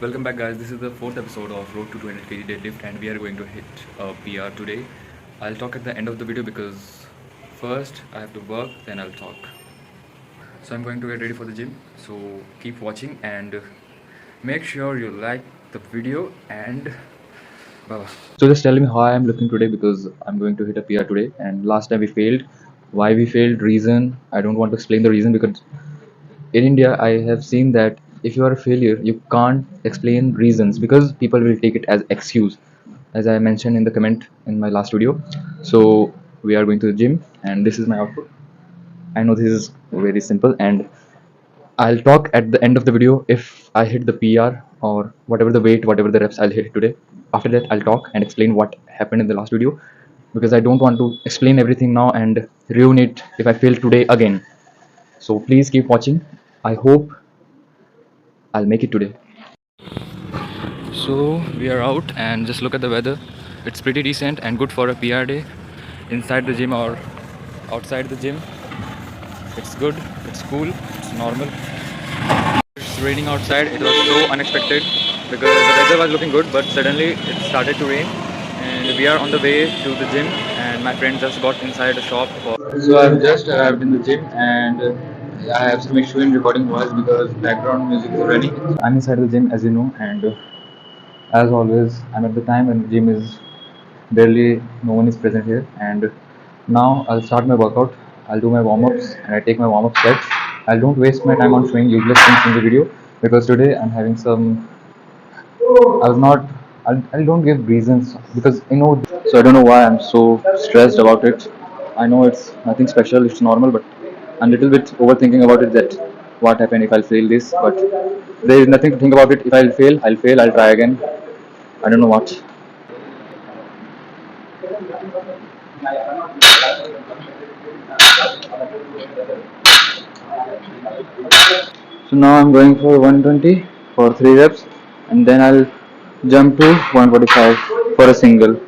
Welcome back, guys. This is the fourth episode of Road to 200 kg deadlift, and we are going to hit a PR today. I'll talk at the end of the video because first I have to work, then I'll talk. So I'm going to get ready for the gym. So keep watching and make sure you like the video and bye. So just tell me how I am looking today because I'm going to hit a PR today. And last time we failed. Why we failed? Reason. I don't want to explain the reason because in India, I have seen that if you are a failure, you can't explain reasons because people will take it as excuse, as I mentioned in the comment in my last video. So we are going to the gym, and this is my output. I know this is very simple, and I'll talk at the end of the video if I hit the PR or whatever the weight, whatever the reps I'll hit today. After that, I'll talk and explain what happened in the last video because I don't want to explain everything now and ruin it if I fail today again. So please keep watching. I hope I'll make it today. So we are out and just look at the weather. It's pretty decent and good for a PR day. Inside the gym or outside the gym, it's good, it's cool, it's normal. It's raining outside. It was so unexpected because the weather was looking good, but suddenly it started to rain. And we are on the way to the gym, and my friend just got inside the shop. So I've just arrived in the gym, and I have some issue in recording voice because background music is running. I'm inside the gym, as you know, and as always, I'm at the time when the gym is barely no one is present here. And now I'll start my workout. I'll do my warm-ups and I take my warm-up sets. I don't waste my time on showing useless things in the video because today I'm having some. I was not. I don't give reasons because So I don't know why I'm so stressed about it. I know it's nothing special. It's normal, but I'm a little bit overthinking about it. That what happened if I'll fail this, but there is nothing to think about it. If I'll fail, I'll fail. I'll try again. I don't know what. So now I'm going for 120 for 3 reps and then I'll jump to 145 for a single.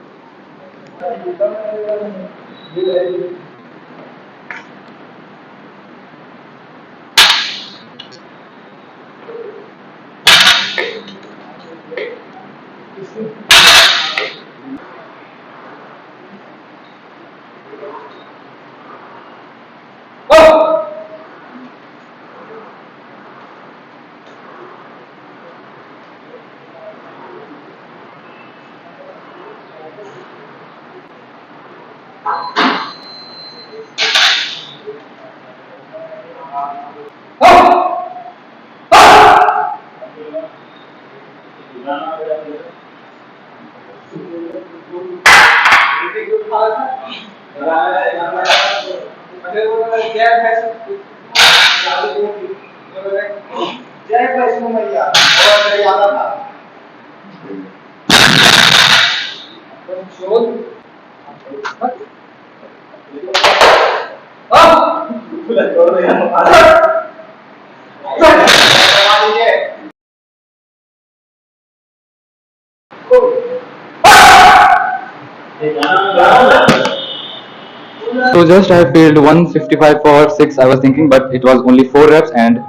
So just I failed 155 for 6 I was thinking, but it was only 4 reps and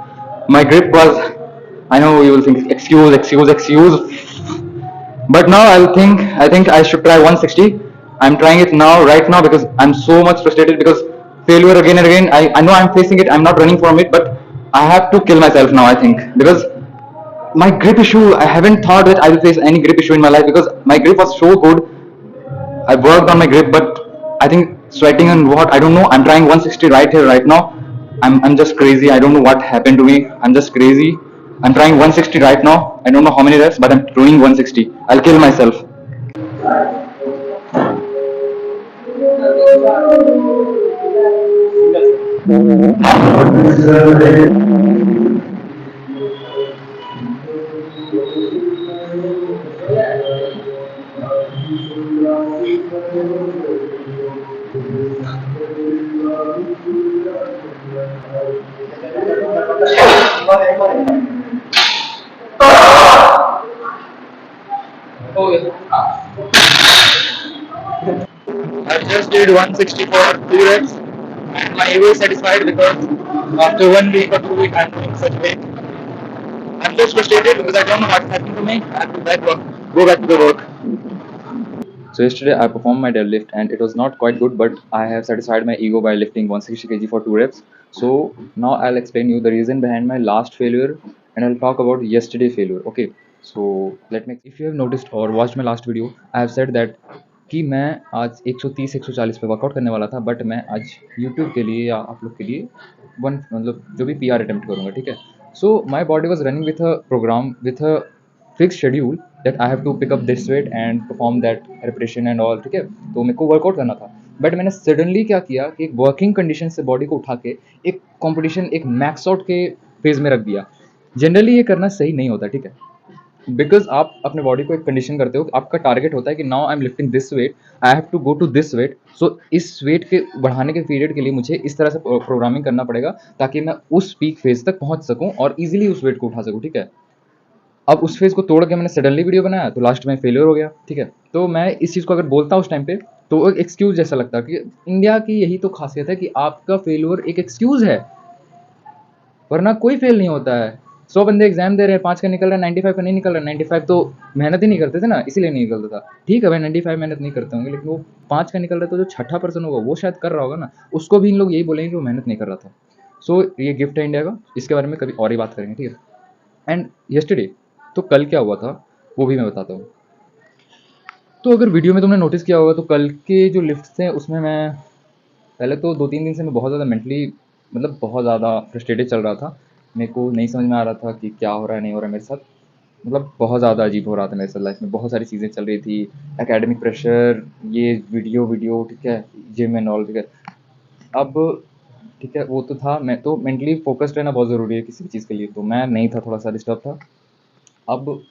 my grip was, I know you will think excuse, but now I think I should try 160. I'm trying it now right now because I'm so much frustrated because failure again and again. I know I'm facing it, I'm not running from it, but I have to kill myself now, I think, because my grip issue, I haven't thought that I will face any grip issue in my life because my grip was so good. I worked on my grip, but I think sweating and what, I don't know. I'm trying 160 right here, right now. I'm just crazy. I don't know what happened to me. I'm just crazy. I'm trying 160 right now. I don't know how many reps, but I'm doing 160. I'll kill myself. I just did 160 for 2 reps and my ego is satisfied because after 1 week or 2 weeks I'm doing such weight. I'm just frustrated because I don't know what's happening to me. I have to go back to the work. So yesterday I performed my deadlift and it was not quite good, but I have satisfied my ego by lifting 160 kg for 2 reps. So now I'll explain you the reason behind my last failure and I'll talk about yesterday failure. Okay. So if you have noticed or watched my last video, I have said that कि मैं आज 130-140 पे workout करने वाला था, but मैं आज YouTube के लिए या आप लोग के लिए मतलब जो भी पीआर अटेम्प्ट करूँगा, ठीक है। So my body was running with a programme with a fix schedule that I have to pick up this weight and perform that repetition and all, ठीक है। तो मेरे को वर्कआउट करना था, बट मैंने सडनली क्या किया कि एक वर्किंग कंडीशन से बॉडी को उठा के एक कॉम्पिटिशन, एक मैक्स आउट के फेज में रख दिया। जनरली ये करना सही नहीं होता, ठीक है। बिकॉज आप अपने बॉडी को एक कंडीशन करते हो, आपका टारगेट होता है कि now I am lifting this weight, I have to go to this weight. So इस वेट के बढ़ाने के पीरियड के लिए मुझे इस तरह से प्रोग्रामिंग करना पड़ेगा ताकि मैं उस पीक फेज तक पहुंच सकूं और इजीली उस वेट को उठा सकूं, ठीक है। अब उस फेज को तोड़ के मैंने सडनली वीडियो बनाया तो लास्ट में फेलियर हो गया, ठीक है। तो मैं इस चीज़ को अगर बोलता उस टाइम पे तो एक एक्सक्यूज जैसा लगता कि इंडिया की यही तो खासियत है कि आपका फेलियर एक एक्सक्यूज है, वरना कोई फेल नहीं होता है। 100 बंदे एग्जाम दे रहे हैं, 5 का निकल रहा है, 95 का नहीं निकल रहा है। 95 तो मेहनत ही नहीं करते थे ना, इसीलिए नहीं निकलता था। ठीक है भाई, 95 मेहनत नहीं करते होंगे, लेकिन वो 5 का निकल रहा है तो जो छठा पर्सन होगा वो शायद कर रहा होगा ना, उसको भी इन लोग यही बोलेंगे कि वो मेहनत नहीं कर रहा था। सो ये गिफ्ट है इंडिया का, इसके बारे में कभी और ही बात करेंगे, ठीक है। एंड यस्टरडे, तो कल क्या हुआ था वो भी मैं बताता हूँ। तो अगर वीडियो में तुमने नोटिस किया होगा तो कल के जो लिफ्ट थे उसमें मैं पहले तो 2-3 दिन से मैं बहुत ज़्यादा मेंटली मतलब बहुत ज़्यादा फ्रस्ट्रेटेड चल रहा था। मेरे को नहीं समझ में आ रहा था कि क्या हो रहा है, नहीं हो रहा है मेरे साथ। मतलब बहुत ज़्यादा अजीब हो रहा था मेरे साथ, लाइफ में बहुत सारी चीज़ें चल रही थी, एकेडमिक प्रेशर, ये वीडियो, ठीक है, जिम एंड ऑल, ठीक है। अब ठीक है, वो तो था, मैं तो मेंटली फोकस्ड रहना बहुत ज़रूरी है किसी भी चीज़ के लिए, तो मैं नहीं था, थोड़ा सा डिस्टर्ब था। अब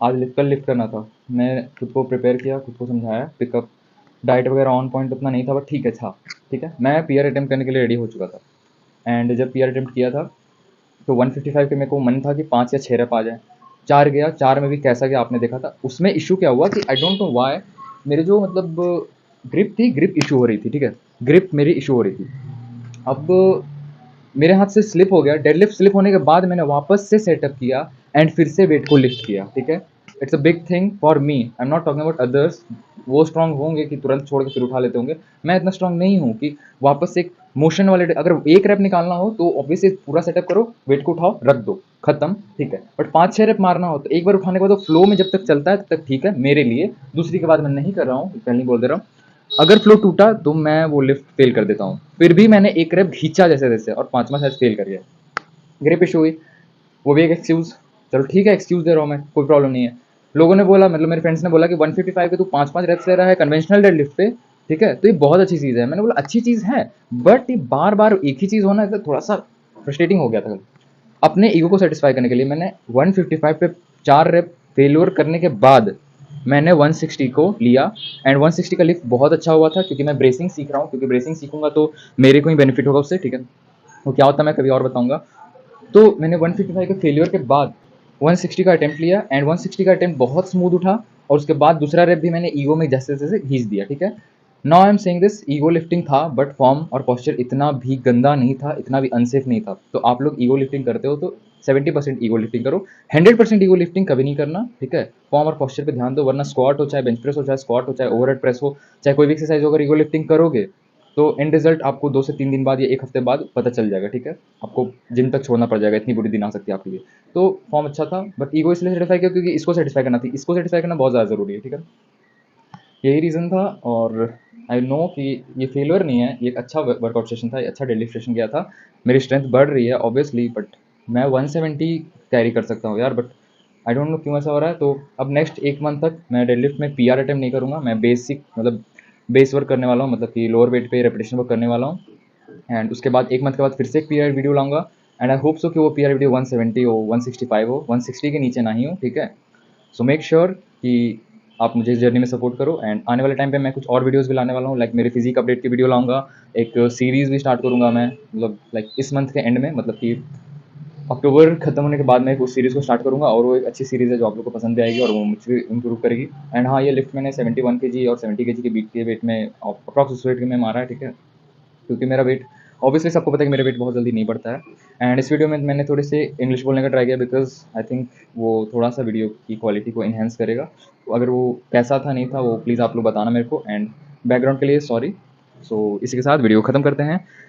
आज कल लिफ्ट करना था, मैं खुद को प्रिपेयर किया, खुद को समझाया, पिकअप डाइट वगैरह ऑन पॉइंट उतना नहीं था, बट ठीक है था, ठीक है। मैं पीआर अटेम्प्ट करने के लिए रेडी हो चुका था। एंड जब पीआर अटेम्प्ट किया था तो 155 के मेरे को मन था कि 5 या 6 रैप आ जाए। 4 गया, 4 में भी कैसा गया आपने देखा था। उसमें इशू क्या हुआ कि आई डोंट नो व्हाई मेरे जो मतलब ग्रिप थी, ग्रिप इशू हो रही थी, ठीक है। ग्रिप मेरी इशू हो रही थी। अब मेरे हाथ से स्लिप हो गया, डेडलिफ्ट स्लिप होने के बाद मैंने वापस से सेटअप किया एंड फिर से वेट को लिफ्ट किया, ठीक है। It's a big thing for me, I am not talking about others. वो स्ट्रांग होंगे कि तुरंत छोड़ के फिर उठा लेते होंगे, मैं इतना स्ट्रांग नहीं हूँ कि वापस से एक मोशन वाले, अगर एक रैप निकालना हो तो ऑब्वियसली पूरा सेटअप करो, वेट को उठाओ, रख दो, खत्म, ठीक है। बट 5-6 रैप मारना हो तो एक बार उठाने के बाद फ्लो में जब तक चलता है तब तक ठीक है मेरे लिए। दूसरी के बाद मैं नहीं कर रहा हूँ, पहले ही बोल दे रहा हूँ, अगर फ्लो टूटा तो मैं वो लिफ्ट फेल कर देता हूँ। फिर भी मैंने एक रैप खींचा जैसे जैसे और 5वां शायद फेल कर गया, ग्रिप इशू हुई, वो भी एक एक्सक्यूज। चलो ठीक है, एक्सक्यूज दे रहा हूँ मैं, कोई प्रॉब्लम नहीं है। लोगों ने बोला, मतलब मेरे फ्रेंड्स ने बोला कि 155 के तू 5-5 रेप्स ले रहा है कन्वेंशनल डेड लिफ्ट पे, ठीक है, तो ये बहुत अच्छी चीज़ है। मैंने बोला अच्छी चीज़ है, बट ये बार बार एक ही चीज़ होना तो थोड़ा सा फ्रस्ट्रेटिंग हो गया था। अपने ईगो को सेटिस्फाई करने के लिए मैंने 155 पे 4 रेप फेल्योर करने के बाद मैंने 160 को लिया। एंड 160 का लिफ्ट बहुत अच्छा हुआ था क्योंकि मैं ब्रेसिंग सीख रहा हूँ, क्योंकि ब्रेसिंग सीखूंगा तो मेरे को ही बेनिफिट होगा उससे, ठीक है। वो क्या होता है मैं कभी और बताऊंगा। तो मैंने 155 के फेलियर के बाद 160 का अटेम्प्ट लिया एंड 160 का अटेम्प्ट बहुत स्मूथ उठा और उसके बाद दूसरा रेप भी मैंने ईगो में जैसे जैसे घींच दिया, ठीक है। Now I am saying this, ego lifting था बट फॉर्म और पोस्चर इतना भी गंदा नहीं था, इतना भी अनसेफ नहीं था। तो आप लोग ईगो लिफ्टिंग करते हो तो 70% ईगो लिफ्टिंग करो, 100% ईगो लिफ्टिंग कभी नहीं करना, ठीक है। फॉर्म और पोस्चर पे ध्यान दो, वरना स्क्वाट हो, चाहे बेंच प्रेस हो, चाहे स्क्वाट हो, चाहे ओवरहेड प्रेस हो, चाहे कोई भी एक्सरसाइज हो, अगर ईगो लिफ्टिंग करोगे तो एंड रिजल्ट आपको 2 से 3 दिन बाद या 1 हफ्ते बाद पता चल जाएगा, ठीक है। आपको जिम तक छोड़ना पड़ जाएगा, इतनी बुरी दिन आ सकती है आपके लिए। तो फॉर्म अच्छा था बट ईगो इसलिए सेटिस्फाई किया क्योंकि इसको सेटिस्फाई करना थी, इसको सेटिस्फाई करना बहुत ज़्यादा ज़रूरी है, ठीक है। यही रीज़न था। और आई नो कि ये फेलियर नहीं है, ये एक अच्छा वर्कआउट सेशन था, ये अच्छा डेडलिफ्ट सेशन गया था, मेरी स्ट्रेंथ बढ़ रही है ऑब्वियसली, बट मैं 170 कैरी कर सकता हूँ यार, बट आई डोंट नो क्यों ऐसा हो रहा है। तो अब नेक्स्ट 1 मंथ तक मैं डेडलिफ्ट में पीआर अटेम्प्ट नहीं करूँगा, मैं बेसिक मतलब बेस वर्क करने वाला हूँ, मतलब कि लोअर वेट पे रेपिटेशन वर्क करने वाला हूँ। एंड उसके बाद 1 मंथ के बाद फिर से एक पीआर वीडियो लाऊंगा एंड आई होप सो कि वो पीआर वीडियो 170 हो, 165 हो, 160 के नीचे ना ही हो, ठीक है। सो मेक श्योर कि आप मुझे इस जर्नी में सपोर्ट करो। एंड आने वाले टाइम पे मैं कुछ और वीडियोस भी लाने वाला हूँ, लाइक मेरे फिजिक अपडेट की वीडियो लाऊंगा, एक सीरीज़ भी स्टार्ट करूँगा मैं, मतलब लाइक इस मंथ के एंड में, मतलब कि अक्टूबर खत्म होने के बाद मैं उस सीरीज़ को स्टार्ट करूँगा और वो एक अच्छी सीरीज़ है जो आप लोग को पसंद भी आएगी और वो मुझे इंप्रूव करेगी। एंड हाँ, ये लिफ्ट मैंने 71 kg और 70 kg के बीच के वेट में अप्रॉक्स उस वेट में मारा है, ठीक है, क्योंकि मेरा वेट ऑब्वियसली सबको पता है कि मेरा वेट बहुत जल्दी नहीं बढ़ता है। एंड इस वीडियो में मैंने थोड़ी सी इंग्लिश बोलने का ट्राई किया बिकॉज आई थिंक वो थोड़ा सा वीडियो की क्वालिटी को इन्हेंस करेगा। तो अगर वो कैसा था नहीं था वो प्लीज़ आप लोग बताना मेरे को, एंड बैकग्राउंड के लिए सॉरी। सो इसी के साथ वीडियो ख़त्म करते हैं।